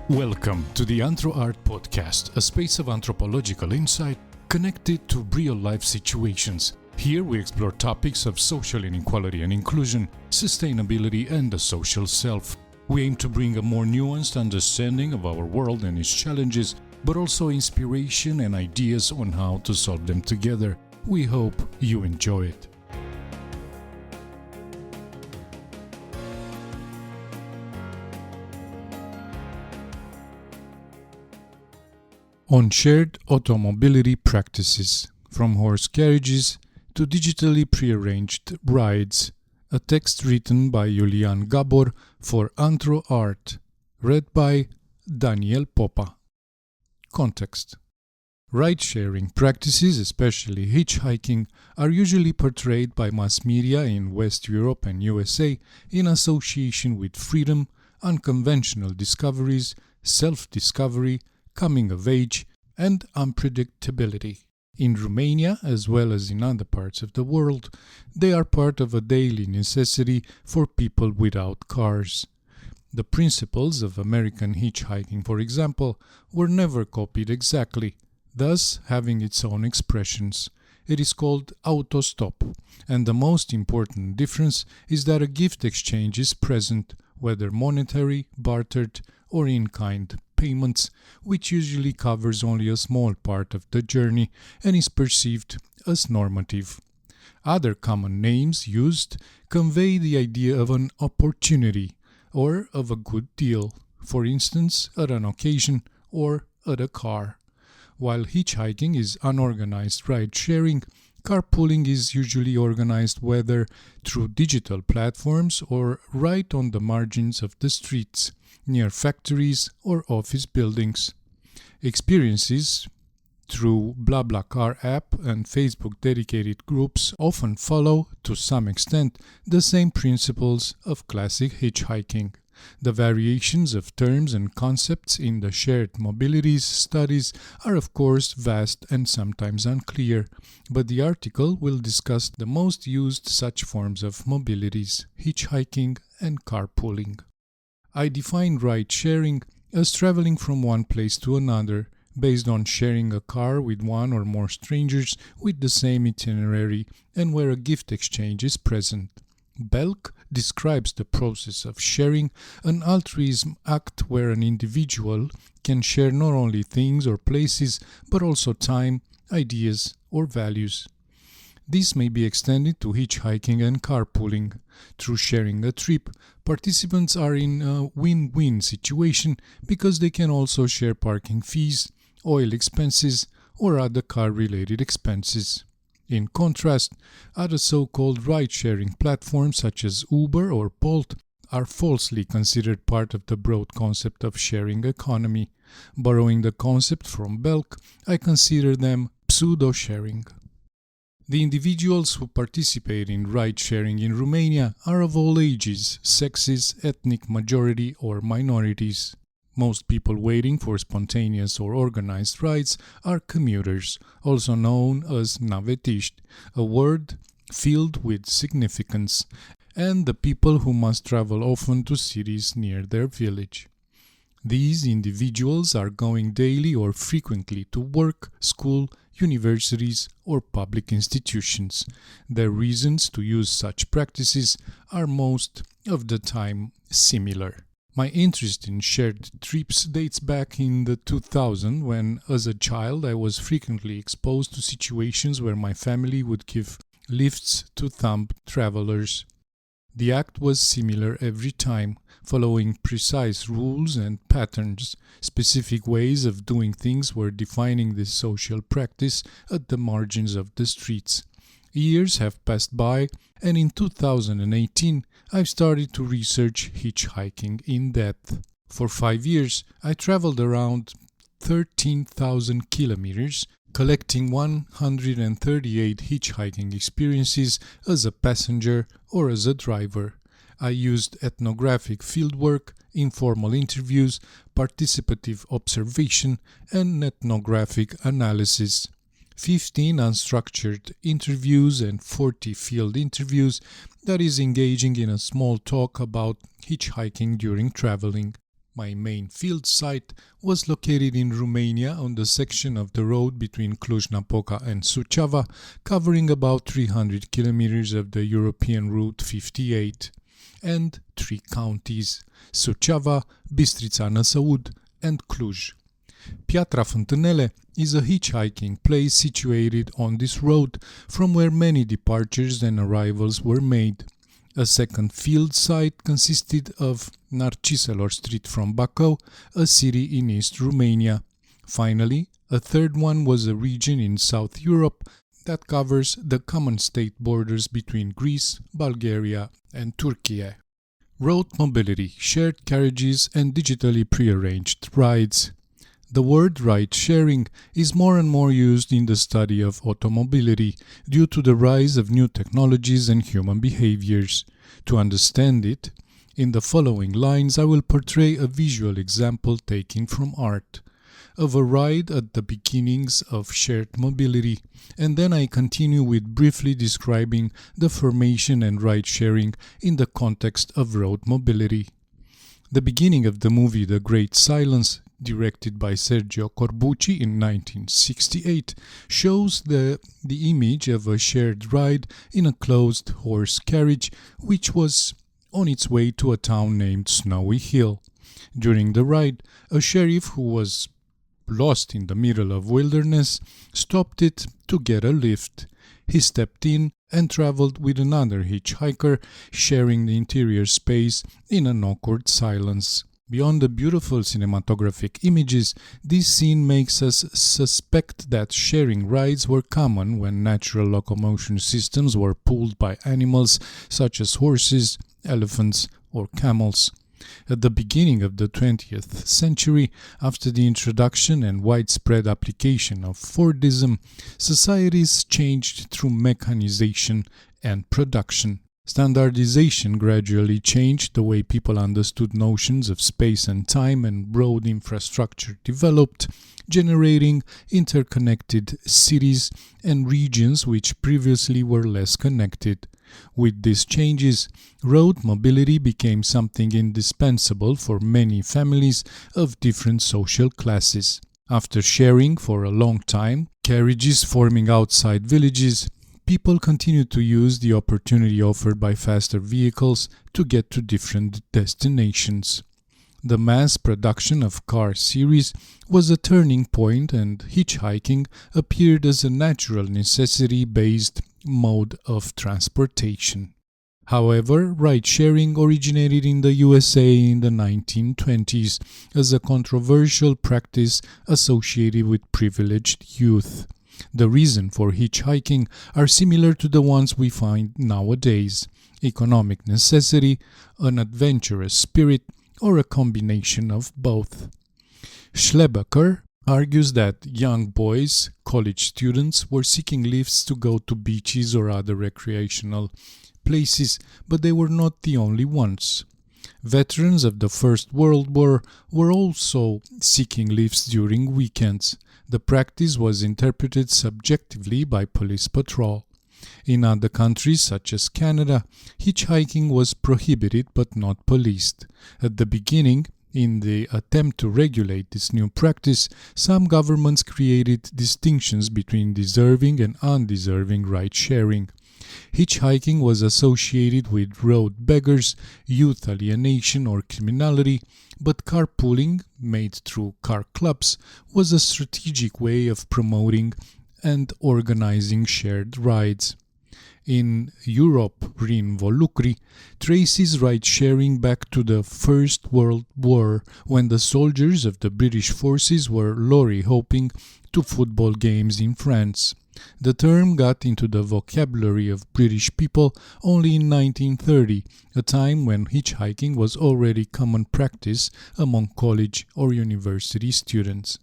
Welcome to the Anthro Art Podcast, a space of anthropological insight connected to real-life situations. Here we explore topics of social inequality and inclusion, sustainability and the social self. We aim to bring a more nuanced understanding of our world and its challenges, but also inspiration and ideas on how to solve them together. We hope you enjoy it. On shared automobility practices, from horse carriages to digitally prearranged rides, a text written by Iulian Gabor for Anthro Art, read by Daniel Popa. Context: Ride-sharing practices, especially hitchhiking, are usually portrayed by mass media in West Europe and USA in association with freedom, unconventional discoveries, self-discovery, coming of age, and unpredictability. In Romania, as well as in other parts of the world, they are part of a daily necessity for people without cars. The principles of American hitchhiking, for example, were never copied exactly, thus having its own expressions. It is called autostop, and the most important difference is that a gift exchange is present, whether monetary, bartered, or in-kind payments, which usually covers only a small part of the journey and is perceived as normative. Other common names used convey the idea of an opportunity or of a good deal, for instance, at an occasion or at a car. While hitchhiking is unorganized ride-sharing, carpooling is usually organized whether through digital platforms or right on the margins of the streets, near factories or office buildings. Experiences through Blablacar app and Facebook dedicated groups often follow, to some extent, the same principles of classic hitchhiking. The variations of terms and concepts in the shared mobilities studies are of course vast and sometimes unclear, but the article will discuss the most used such forms of mobilities, hitchhiking and carpooling. I define ride-sharing as traveling from one place to another, based on sharing a car with one or more strangers with the same itinerary and where a gift exchange is present. Belk describes the process of sharing, an altruism act where an individual can share not only things or places, but also time, ideas, or values. This may be extended to hitchhiking and carpooling. Through sharing a trip, participants are in a win-win situation because they can also share parking fees, oil expenses, or other car-related expenses. In contrast, other so-called ride-sharing platforms such as Uber or Bolt are falsely considered part of the broad concept of sharing economy. Borrowing the concept from Belk, I consider them pseudo-sharing. The individuals who participate in ride-sharing in Romania are of all ages, sexes, ethnic majority or minorities. Most people waiting for spontaneous or organized rides are commuters, also known as navetiști, a word filled with significance, and the people who must travel often to cities near their village. These individuals are going daily or frequently to work, school, universities, or public institutions. Their reasons to use such practices are most of the time similar. My interest in shared trips dates back in the 2000s when, as a child, I was frequently exposed to situations where my family would give lifts to thumb travelers. The act was similar every time, following precise rules and patterns. Specific ways of doing things were defining this social practice at the margins of the streets. Years have passed by, and in 2018 I've started to research hitchhiking in depth. For 5 years I traveled around 13,000 kilometers, collecting 138 hitchhiking experiences as a passenger or as a driver. I used ethnographic fieldwork, informal interviews, participative observation, and ethnographic analysis. 15 unstructured interviews and 40 field interviews, that is engaging in a small talk about hitchhiking during traveling. My main field site was located in Romania on the section of the road between Cluj-Napoca and Suceava, covering about 300 kilometers of the European Route 58, and 3 counties, Suceava, Bistrița-Năsăud, and Cluj. Piatra Fântânele is a hitchhiking place situated on this road from where many departures and arrivals were made. A second field site consisted of Narciselor Street from Bacău, a city in East Romania. Finally, a third one was a region in South Europe that covers the common state borders between Greece, Bulgaria, and Turkey. Road mobility, shared carriages, and digitally prearranged rides. The word ride-sharing is more and more used in the study of automobility due to the rise of new technologies and human behaviors. To understand it, in the following lines I will portray a visual example taken from art, of a ride at the beginnings of shared mobility, and then I continue with briefly describing the formation and ride-sharing in the context of road mobility. The beginning of the movie The Great Silence, directed by Sergio Corbucci in 1968, shows the image of a shared ride in a closed horse carriage which was on its way to a town named Snowy Hill. During the ride, a sheriff who was lost in the middle of wilderness stopped it to get a lift. He stepped in and traveled with another hitchhiker, sharing the interior space in an awkward silence. Beyond the beautiful cinematographic images, this scene makes us suspect that sharing rides were common when natural locomotion systems were pulled by animals such as horses, elephants, or camels. At the beginning of the 20th century, after the introduction and widespread application of Fordism, societies changed through mechanization and production. Standardization gradually changed the way people understood notions of space and time, and road infrastructure developed, generating interconnected cities and regions which previously were less connected. With these changes, road mobility became something indispensable for many families of different social classes. After sharing for a long time, carriages forming outside villages, people continued to use the opportunity offered by faster vehicles to get to different destinations. The mass production of car series was a turning point, and hitchhiking appeared as a natural necessity-based mode of transportation. However, ride-sharing originated in the USA in the 1920s as a controversial practice associated with privileged youth. The reasons for hitchhiking are similar to the ones we find nowadays: economic necessity, an adventurous spirit, or a combination of both. Blablacar argues that young boys, college students, were seeking lifts to go to beaches or other recreational places, but they were not the only ones. Veterans of the First World War were also seeking lifts during weekends. The practice was interpreted subjectively by police patrol. In other countries, such as Canada, hitchhiking was prohibited but not policed. At the beginning, in the attempt to regulate this new practice, some governments created distinctions between deserving and undeserving ride-sharing. Hitchhiking was associated with road beggars, youth alienation, or criminality, but carpooling, made through car clubs, was a strategic way of promoting and organizing shared rides. In Europe, Prin Volucri traces ride-sharing back to the First World War, when the soldiers of the British forces were lorry hopping to football games in France. The term got into the vocabulary of British people only in 1930, a time when hitchhiking was already common practice among college or university students.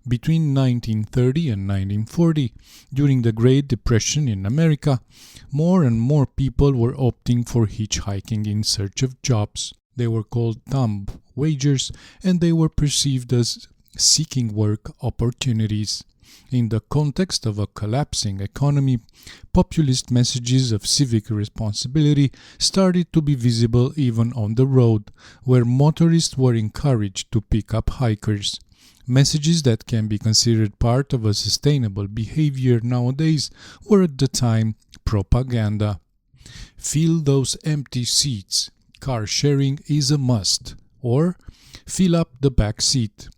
Between 1930 and 1940, during the Great Depression in America, more and more people were opting for hitchhiking in search of jobs. They were called thumb wagers, and they were perceived as seeking work opportunities. In the context of a collapsing economy, populist messages of civic responsibility started to be visible even on the road, where motorists were encouraged to pick up hikers. Messages that can be considered part of a sustainable behavior nowadays were at the time propaganda. Fill those empty seats. Car sharing is a must. Or fill up the back seat.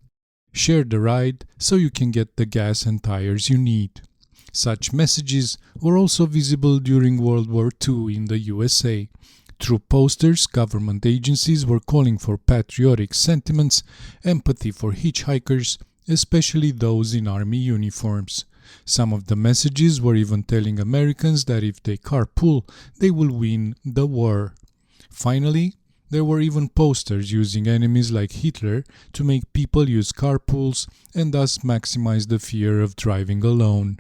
Share the ride so you can get the gas and tires you need. Such messages were also visible during World War II in the USA. Through posters, government agencies were calling for patriotic sentiments, empathy for hitchhikers, especially those in army uniforms. Some of the messages were even telling Americans that if they carpool, they will win the war. Finally, there were even posters using enemies like Hitler to make people use carpools and thus maximize the fear of driving alone.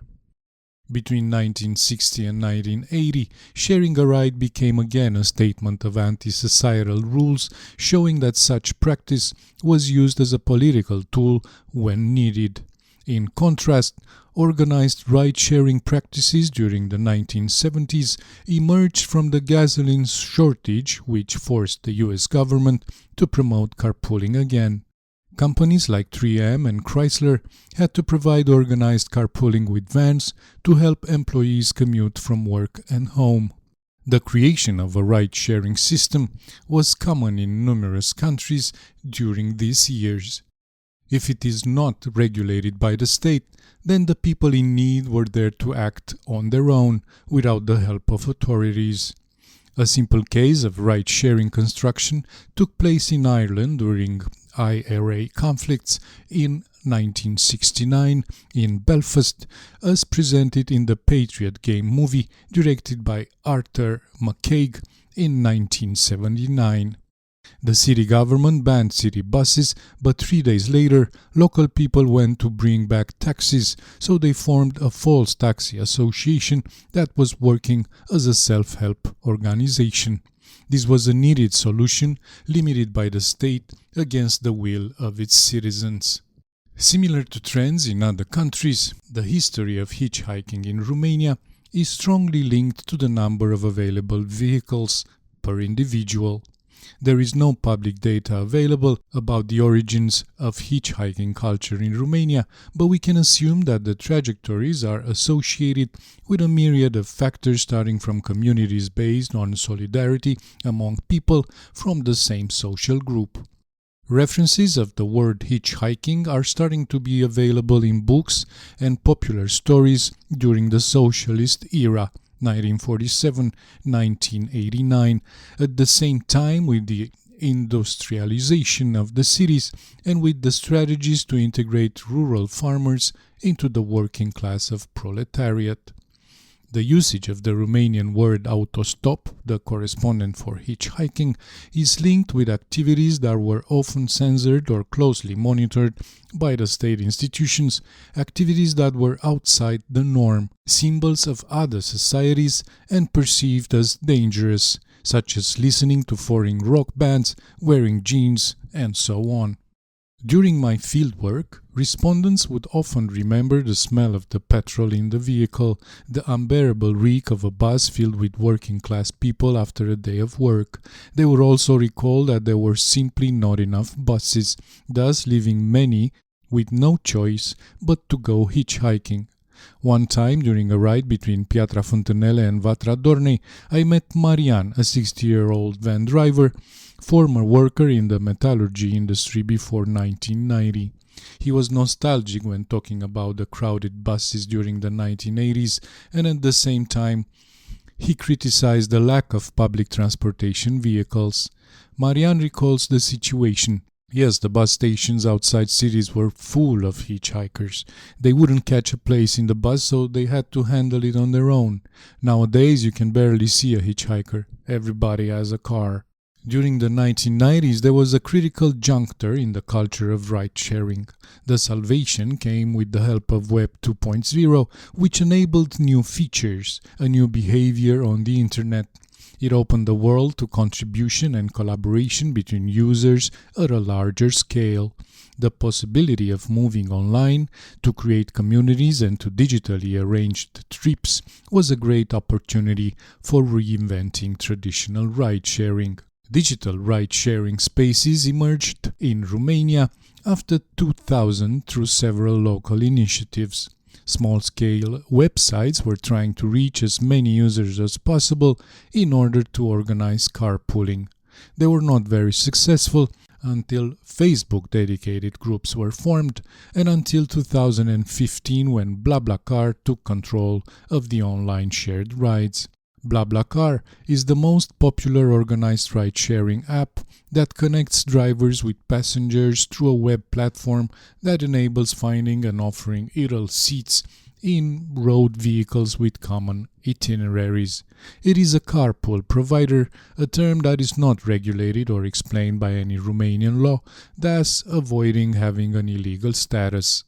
Between 1960 and 1980, sharing a ride became again a statement of anti-societal rules, showing that such practice was used as a political tool when needed. In contrast, organized ride-sharing practices during the 1970s emerged from the gasoline shortage, which forced the US government to promote carpooling again. Companies like 3M and Chrysler had to provide organized carpooling with vans to help employees commute from work and home. The creation of a ride-sharing system was common in numerous countries during these years. If it is not regulated by the state, then the people in need were there to act on their own without the help of authorities. A simple case of ride-sharing construction took place in Ireland during IRA conflicts in 1969 in Belfast, as presented in the Patriot game movie directed by Arthur McCaig in 1979. The city government banned city buses, but 3 days later, local people went to bring back taxis, so they formed a false taxi association that was working as a self-help organization. This was a needed solution, limited by the state against the will of its citizens. Similar to trends in other countries, the history of hitchhiking in Romania is strongly linked to the number of available vehicles per individual. There is no public data available about the origins of hitchhiking culture in Romania, but we can assume that the trajectories are associated with a myriad of factors, starting from communities based on solidarity among people from the same social group. References of the word hitchhiking are starting to be available in books and popular stories during the socialist era, 1947-1989, at the same time with the industrialization of the cities and with the strategies to integrate rural farmers into the working class of proletariat. The usage of the Romanian word autostop, the correspondent for hitchhiking, is linked with activities that were often censored or closely monitored by the state institutions, activities that were outside the norm, symbols of other societies and perceived as dangerous, such as listening to foreign rock bands, wearing jeans, and so on. During my fieldwork, respondents would often remember the smell of the petrol in the vehicle, the unbearable reek of a bus filled with working-class people after a day of work. They would also recall that there were simply not enough buses, thus leaving many with no choice but to go hitchhiking. One time, during a ride between Piatra Fontenelle and Vatra Dornei, I met Marian, a 60-year-old van driver, former worker in the metallurgy industry before 1990. He was nostalgic when talking about the crowded buses during the 1980s, and at the same time, he criticized the lack of public transportation vehicles. Marian recalls the situation. Yes, the bus stations outside cities were full of hitchhikers. They wouldn't catch a place in the bus, so they had to handle it on their own. Nowadays, you can barely see a hitchhiker. Everybody has a car. During the 1990s, there was a critical juncture in the culture of ride-sharing. The salvation came with the help of Web 2.0, which enabled new features, a new behavior on the internet. It opened the world to contribution and collaboration between users at a larger scale. The possibility of moving online to create communities and to digitally arranged trips was a great opportunity for reinventing traditional ride-sharing. Digital ride-sharing spaces emerged in Romania after 2000 through several local initiatives. Small-scale websites were trying to reach as many users as possible in order to organize carpooling. They were not very successful until Facebook-dedicated groups were formed and until 2015 when Blablacar took control of the online shared rides. Blablacar is the most popular organized ride-sharing app that connects drivers with passengers through a web platform that enables finding and offering idle seats in road vehicles with common itineraries. It is a carpool provider, a term that is not regulated or explained by any Romanian law, thus avoiding having an illegal status.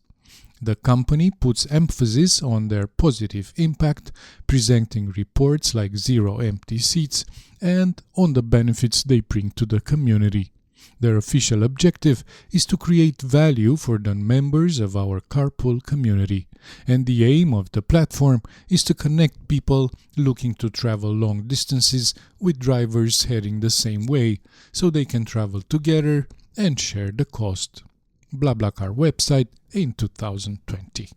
The company puts emphasis on their positive impact, presenting reports like zero empty seats, and on the benefits they bring to the community. Their official objective is to create value for the members of our carpool community, and the aim of the platform is to connect people looking to travel long distances with drivers heading the same way, so they can travel together and share the cost. Blablacar website in 2020.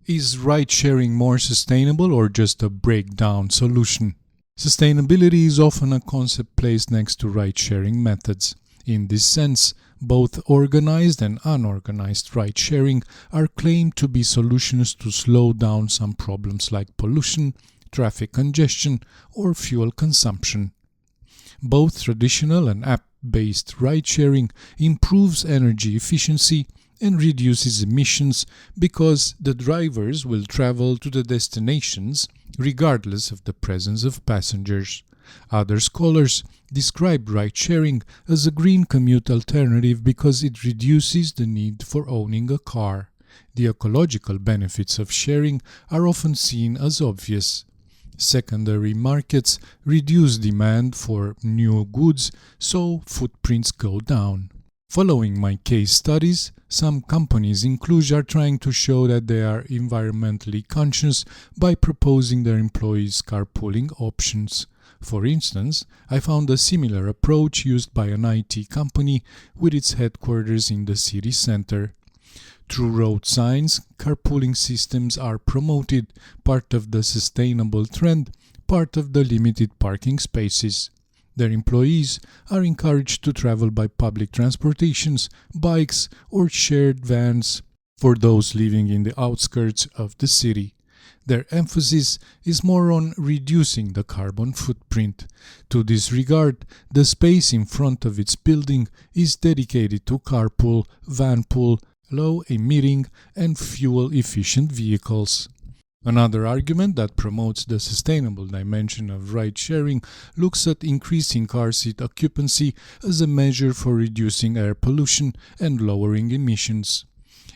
Is ride-sharing more sustainable or just a breakdown solution? Sustainability is often a concept placed next to ride-sharing methods. In this sense, both organized and unorganized ride-sharing are claimed to be solutions to slow down some problems like pollution, traffic congestion, or fuel consumption. Both traditional and app-based ride-sharing improves energy efficiency and reduces emissions because the drivers will travel to the destinations regardless of the presence of passengers. Other scholars describe ride-sharing as a green commute alternative because it reduces the need for owning a car. The ecological benefits of sharing are often seen as obvious. Secondary markets reduce demand for new goods, so footprints go down. Following my case studies, some companies in Cluj are trying to show that they are environmentally conscious by proposing their employees carpooling options. For instance, I found a similar approach used by an IT company with its headquarters in the city center. Through road signs, carpooling systems are promoted, part of the sustainable trend, part of the limited parking spaces. Their employees are encouraged to travel by public transportations, bikes, or shared vans for those living in the outskirts of the city. Their emphasis is more on reducing the carbon footprint. To this regard, the space in front of its building is dedicated to carpool, vanpool, low-emitting and fuel-efficient vehicles. Another argument that promotes the sustainable dimension of ride-sharing looks at increasing car seat occupancy as a measure for reducing air pollution and lowering emissions.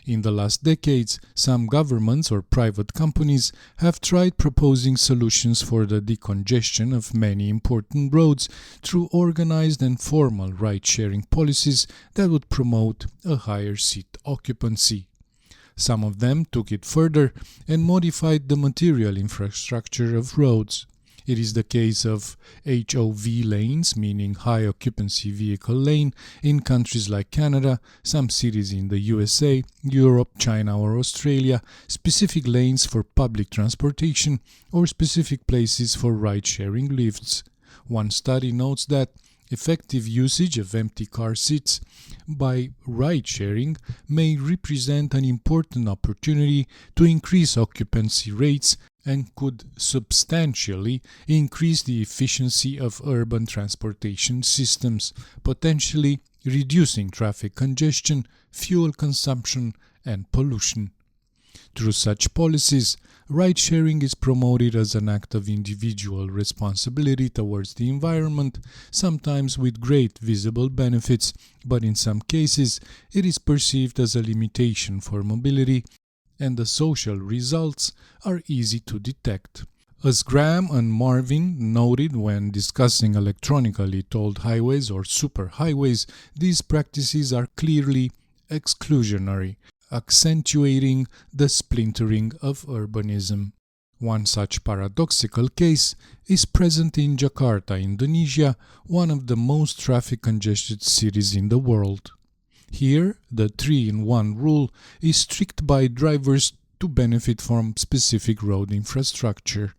In the last decades, some governments or private companies have tried proposing solutions for the decongestion of many important roads through organized and formal ride-sharing policies that would promote a higher seat occupancy. Some of them took it further and modified the material infrastructure of roads. It is the case of HOV lanes, meaning high occupancy vehicle lane, in countries like Canada, some cities in the USA, Europe, China or Australia, specific lanes for public transportation, or specific places for ride-sharing lifts. One study notes that effective usage of empty car seats by ride-sharing may represent an important opportunity to increase occupancy rates and could substantially increase the efficiency of urban transportation systems, potentially reducing traffic congestion, fuel consumption, and pollution. Through such policies, ride-sharing is promoted as an act of individual responsibility towards the environment, sometimes with great visible benefits, but in some cases it is perceived as a limitation for mobility, and the social results are easy to detect. As Graham and Marvin noted when discussing electronically tolled highways or superhighways, these practices are clearly exclusionary, accentuating the splintering of urbanism. One such paradoxical case is present in Jakarta, Indonesia, one of the most traffic congested cities in the world. Here, the 3-in-1 rule is strict by drivers to benefit from specific road infrastructure.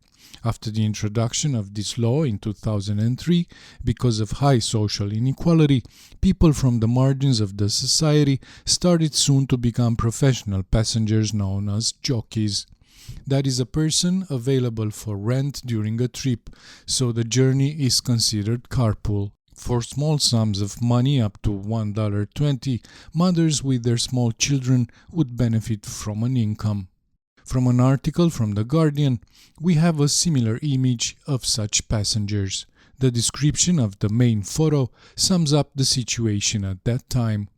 After the introduction of this law in 2003, because of high social inequality, people from the margins of the society started soon to become professional passengers known as jockeys. That is a person available for rent during a trip, so the journey is considered carpool. For small sums of money up to $1.20, mothers with their small children would benefit from an income. From an article from The Guardian, we have a similar image of such passengers. The description of the main photo sums up the situation at that time.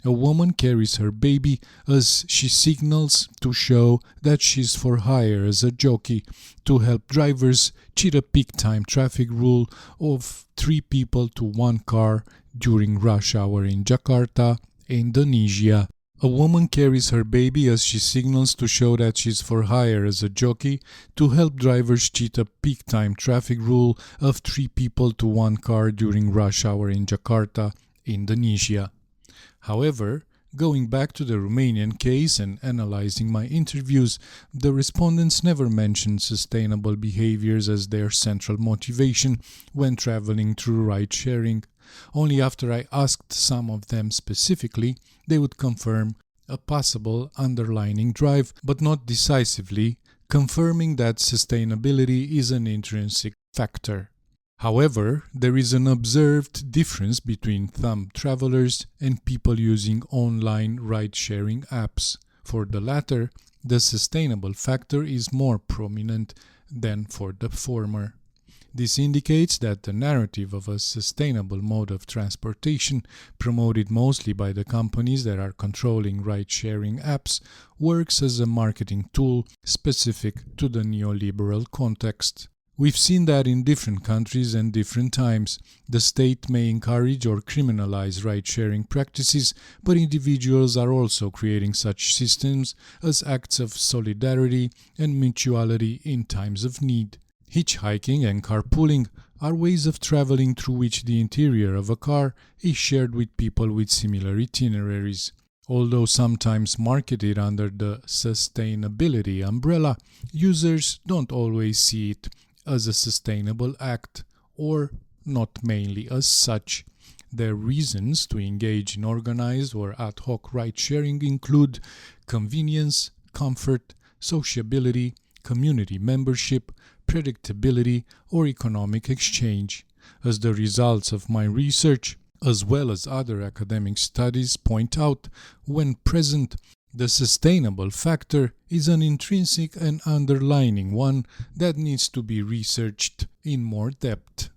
A woman carries her baby as she signals to show that she's for hire as a jockey to help drivers cheat a peak time traffic rule of 3 people to 1 car during rush hour in Jakarta, Indonesia. A woman carries her baby as she signals to show that she's for hire as a jockey to help drivers cheat a peak time traffic rule of 3 people to 1 car during rush hour in Jakarta, Indonesia. However, going back to the Romanian case and analyzing my interviews, the respondents never mentioned sustainable behaviors as their central motivation when traveling through ride-sharing. Only after I asked some of them specifically, they would confirm a possible underlying drive, but not decisively, confirming that sustainability is an intrinsic factor. However, there is an observed difference between thumb travelers and people using online ride-sharing apps. For the latter, the sustainable factor is more prominent than for the former. This indicates that the narrative of a sustainable mode of transportation, promoted mostly by the companies that are controlling ride-sharing apps, works as a marketing tool specific to the neoliberal context. We've seen that in different countries and different times. The state may encourage or criminalise ride-sharing practices, but individuals are also creating such systems as acts of solidarity and mutuality in times of need. Hitchhiking and carpooling are ways of traveling through which the interior of a car is shared with people with similar itineraries. Although sometimes marketed under the sustainability umbrella, users don't always see it as a sustainable act, or not mainly as such. Their reasons to engage in organised or ad hoc ride-sharing include convenience, comfort, sociability, community membership, predictability, or economic exchange. As the results of my research, as well as other academic studies point out, when present, the sustainable factor is an intrinsic and underlying one that needs to be researched in more depth.